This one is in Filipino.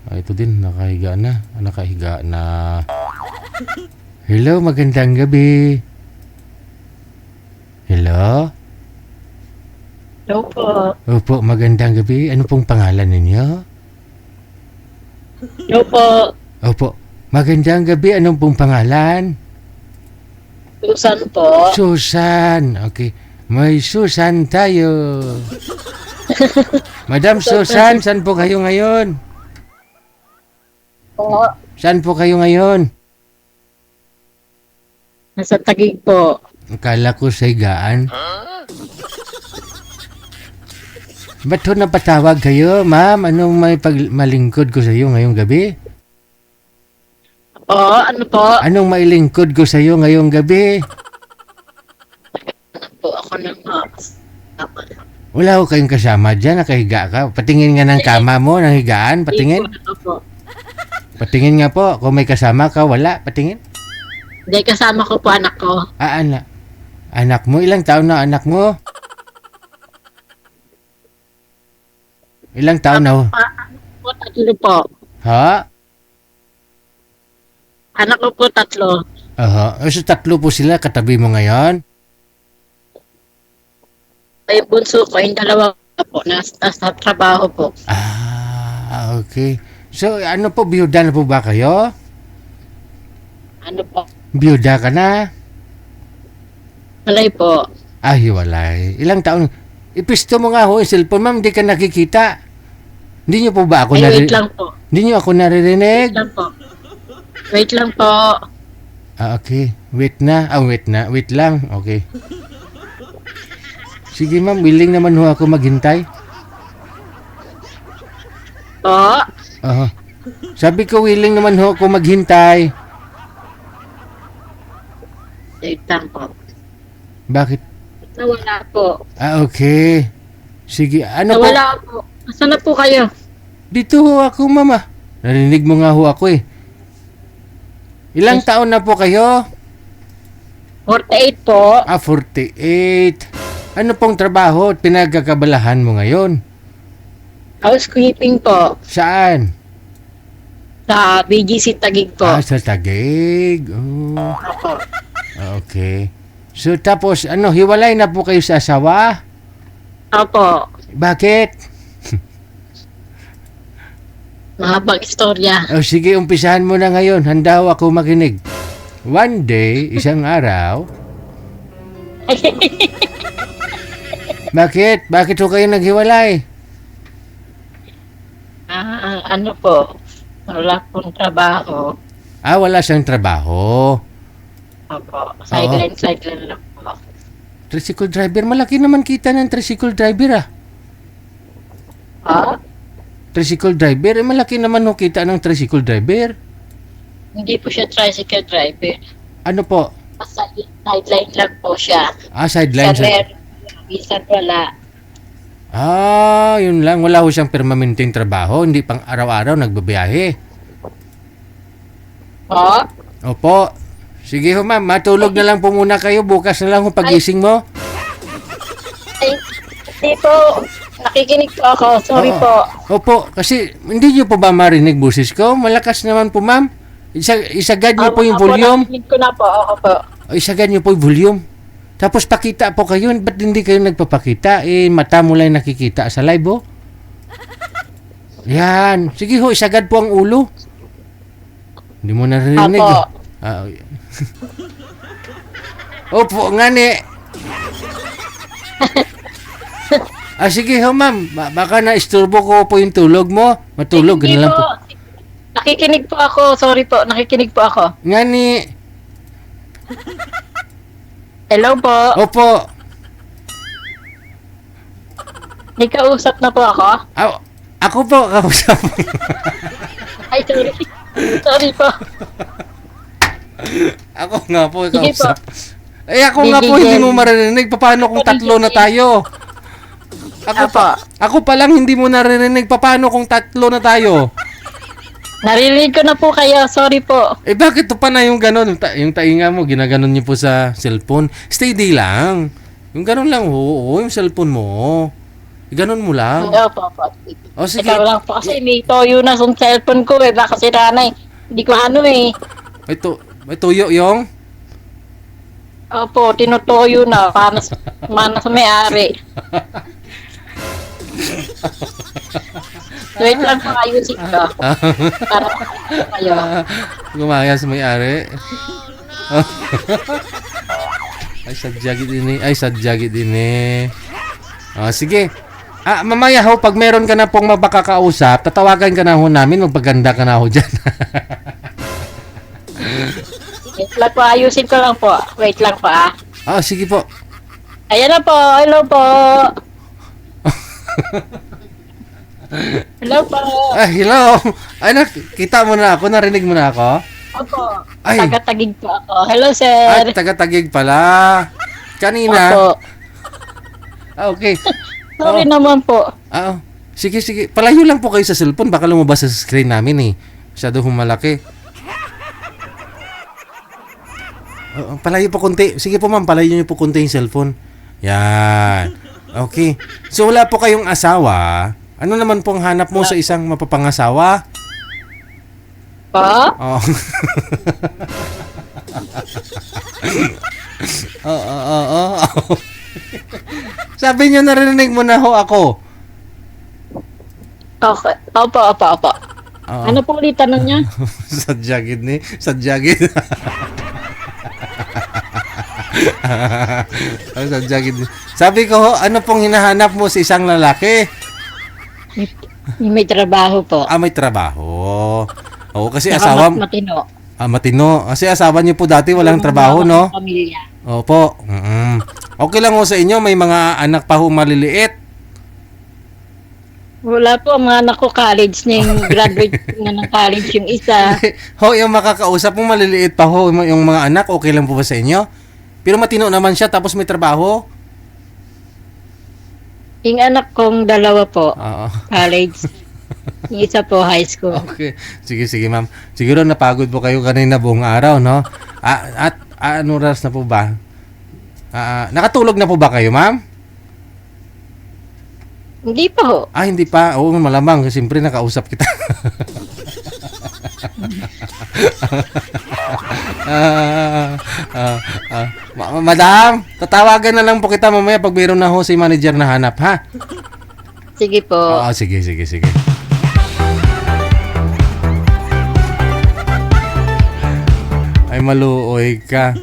Ito din, nakahiga na. Nakahiga na. Hello, magandang gabi. Hello? Hello po. Opo, magandang gabi. Ano pong pangalan ninyo? Hello po. Opo, magandang gabi. Anong pong pangalan? Susan po. Susan. Okay. May Susan tayo. Madam Susan, saan po kayo ngayon? Po. Saan po kayo ngayon? Nasa Taguig po. Akala ko sa higaan. Ba't ho napatawag kayo, ma'am? Anong may malingkod ko sa iyo ngayong gabi? Po, ano po? Anong mailingkod ko sa iyo ngayong gabi? Po, ako nang Wala ko kayong kasama dyan, nakahiga ka. Patingin nga ng kama mo, ng higaan, patingin. Ano po? Patingin nga po, kung may kasama ka, wala, patingin. Hindi, kasama ko po anak ko. Anak. Anak mo, ilang taon na anak mo? Ilang taon na ho? Anak ko tatlo po. Ha? Anak ko po tatlo. Aha. So, tatlo po sila, katabi mo ngayon? Ay, bunso ko, yung dalawa po, nasa trabaho po. Okay. So, ano po, biyuda na po ba kayo? Ano po? Biyuda ka na? Malay po. Hiwalay. Ilang taon? Ipisto mo nga ho, yung cellphone, ma'am, hindi ka nakikita. Hindi niyo po ba ako Ay, wait naririnig? lang po. Hindi niyo ako naririnig? Wait lang po. Wait lang po. Okay. Wait na. Wait lang. Okay. Sige ma'am, willing naman ho ako maghintay. Po. Sabi ko willing naman ho ako maghintay. Wait lang po. Bakit? Nawala po. Okay. Sige, ano po? Nawala po. Nasaan na po kayo? Dito ho ako, mama. Narinig mo nga ho ako eh. Ilang taon na po kayo? 48 po. 48. Ano pong trabaho at pinagkakabalahan mo ngayon? Housekeeping po. Saan? Sa BGC Taguig po. Sa Taguig. Oh. Opo. Okay. So tapos, hiwalay na po kayo sa asawa? Opo. Bakit? Mahabang istorya. Sige, umpisahan mo na ngayon. Handa ho ako makinig. One day, isang araw. Bakit? Bakit ho kayo naghiwalay? Ano po? Wala pong trabaho. Wala siyang trabaho. Opo. Sideline lang po. Tricycle driver. Malaki naman kita ng tricycle driver Ha? Tricycle driver. Malaki naman ho kita ng tricycle driver. Hindi po siya tricycle driver. Ano po? Sideline lang po siya. Sideline. Minsan wala. Yun lang. Wala ho siyang permanenteng trabaho. Hindi pang araw-araw nagbabiyahe. Po? Opo. Sige ho ma'am, matulog na lang po muna kayo. Bukas na lang ho pagising mo. Ay, hindi po. Nakikinig po ako. Sorry po. Opo, kasi hindi niyo po ba marinig boses ko? Malakas naman po ma'am. Isagad niyo po yung volume. Nakikinig ko na po. Ako po. Isagad niyo po yung volume. Tapos pakita po kayo. Ba't hindi kayo nagpapakita? Mata mo lang nakikita sa live oh. Yan. Sige ho, isagad po ang ulo. Hindi mo naririnig. Apo. Opo, nga ni. Sige ho ma'am. Baka na-isturbo ko po yung tulog mo. Matulog Hindi na lang po. Nakikinig po ako. Sorry po. Nakikinig po ako. Nga ni. Hello po. Opo. May kausap na po ako. Ako po, kausap. Ay, sorry. Sorry po. Ako nga po, Sige kausap. po. Ako nga po, hindi mo maririnig. Paano kung tatlo na tayo? Apo. Ako pa lang hindi mo naririnig. Paano kung tatlo na tayo? Narinig ko na po kayo. Sorry po. Bakit to pa na yung ganon? Yung tainga mo, ginaganon niyo po sa cellphone. Steady lang. Yung ganon lang ho, yung cellphone mo. Ganun mo lang. Opo, opo. O sige. Ikaw lang po kasi may toyo na sa cellphone ko eh. Baka sira na eh. Hindi ko ano eh. May tuyo yung? Opo, tinutoyo na. Mana sa may-ari. Wait lang po ayusin ko. Para kayo. Gumayas may-ari. Ay, sadyagi din eh. Sige. Mamaya ho, pag meron ka na pong mabakakausap, tatawagan ka na ho namin, magpaganda ka na ho dyan. Wait lang po, ayusin ko lang po. Wait lang po Sige po. Ayan na po, hello po. Hello po. Hello. Ay, kita mo na ako, narinig mo na ako? Opo, Ay. taga-tagig po ako. Hello sir. Taga-Tagig pala. Kanina. Opo. Okay. Sorry naman po. Sige. Palayo lang po kayo sa cellphone, baka lumabas sa screen namin eh. Masyado humalaki. Palayo po konti. Sige po ma'am, palayo niyo po konti yung cellphone. Yan. Okay. So wala po kayong asawa. Ano naman po ang hanap mo sa isang mapapangasawa? Po? Oh. Sabi niyo narinig mo na ho ako. Okay. Opo. Ano po ulit tanong niya? Sadyagid ni. Sadyagid. Sadyagid. Sabi ko ho, ano pong hinahanap mo sa isang lalaki? May trabaho po. May trabaho. Oo, kasi Saka asawa... matino. Matino. Kasi asawa niyo po dati walang trabaho, no? Pamilya. Opo. Okay lang ho sa inyo, may mga anak pa ho maliliit. Wala po, mga anak ko college na yung graduate na ng college yung isa. Yung makakausap mo maliliit pa ho, yung mga anak, okay lang po ba sa inyo? Pero matino naman siya, tapos may trabaho. Yung anak kong dalawa po, Oo. college. Yung isa po, high school. Okay. Sige, ma'am. Siguro napagod po kayo kanina buong araw, no? At ano oras na po ba? Nakatulog na po ba kayo, ma'am? Hindi pa ho. Hindi pa. Oo, malamang. Kasi siyempre nakausap kita. Madam, tatawagan na lang po kita mamaya pag mayroon na ho si manager na hanap, ha? Sige po. Sige. Ay, maluoy ka.